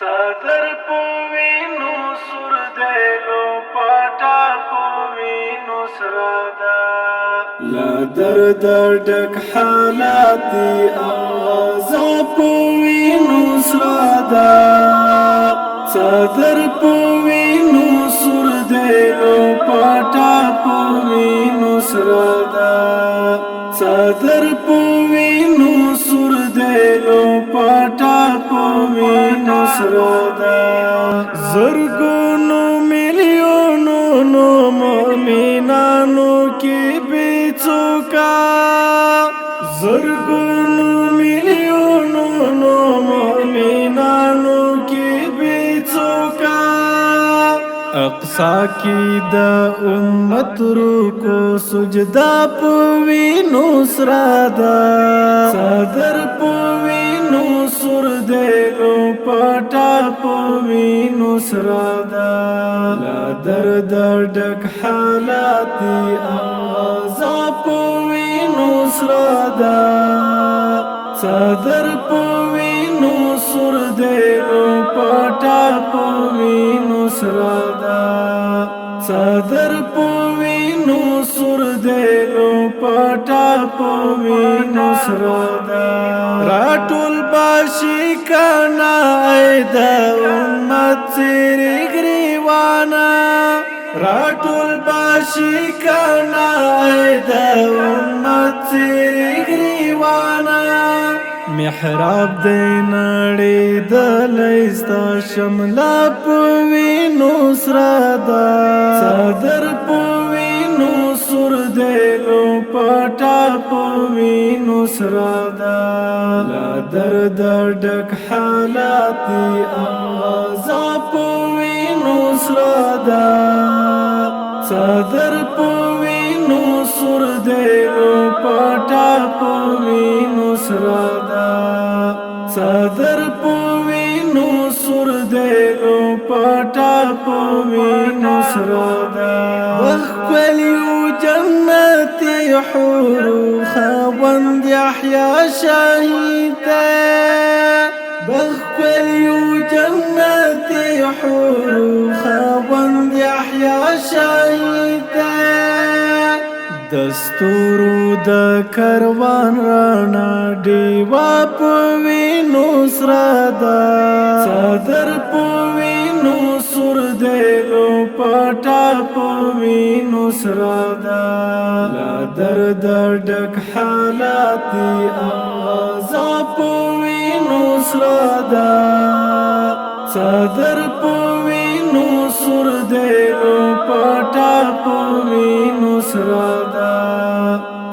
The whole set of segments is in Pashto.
صدر پوینو سر دیلو پاٹا پوینو سرادا لا درد ډک حالاتي آغازا پوینو سرادا صدر پوینو سر دیلو پاٹا پوینو سرادا صدر پوینو سر دیلو پاٹا پوینو سرادا زرګونو میلیونونو مومنانو کې بیڅوکا زرګونو میلیونونو مومنانو کې بیڅوکا اقصا کی دا امت روکو سجدا پوینو سرادا صدر پوینو سر دیلو پاٹا پوینو سرادا لا درد ډک حالاتي آغازا پوینو سرادا صدر پوینو سر دیلو پاٹا پوینو سرادا صدر پوینو سر دیلو پاٹا پوینو سرادا راټول باشي کنا ایدا امت سری گریوانا راټول باشي کنا ایدا امت سری گریوانا محراب دې نړۍ د لېستا شملا پوینو سرادا صدر پوینو سر دیلو پاٹا پوینو سرادا لا درد ډک حالاتي آغازا پوینو سرادا صدر پوینو سر دیلو پاٹا پوینو سرادا صدر پوینو سر دیلو پاٹا پوینو سرادا بخولیو جنتی حورو خوند یحیا شهید بخولیو جنتی حورو خوند یحیا شهید دستورو د کاروان رانا دیوا پوینو سرادا صدر پوینو سر دیلو پاٹا پوینو سرادا لا درد ډک حالاتي آغازا پوینو سرادا صدر پوینو سر دیلو پاٹا پوینو سرادا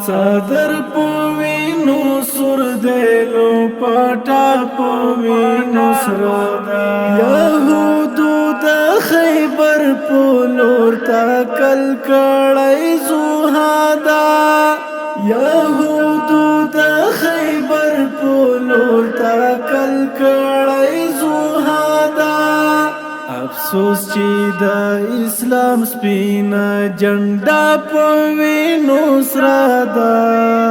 صدر پوینو سر دیلو پاٹا پوینو سرادا یهودو د خیبر پولور تا کل کړای زوهادا یهودو د خیبر پولور تا کل کړای زوهادا افسوس چې د اسلام سپینا جنډا پوینو سرادا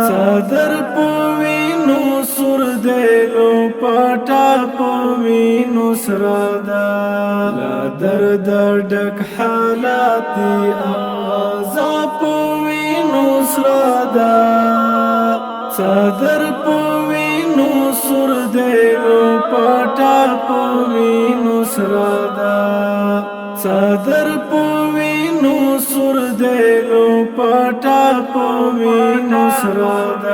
صدر پوینو سر دیلو پاٹا پوینو سرادا لا درد ډک حالاتي آغازا پوینو سرادا صدر پوینو سر دیلو پاٹا پوینو سرادا صدر پوینو سر دیلو پاٹا پوینو سرادا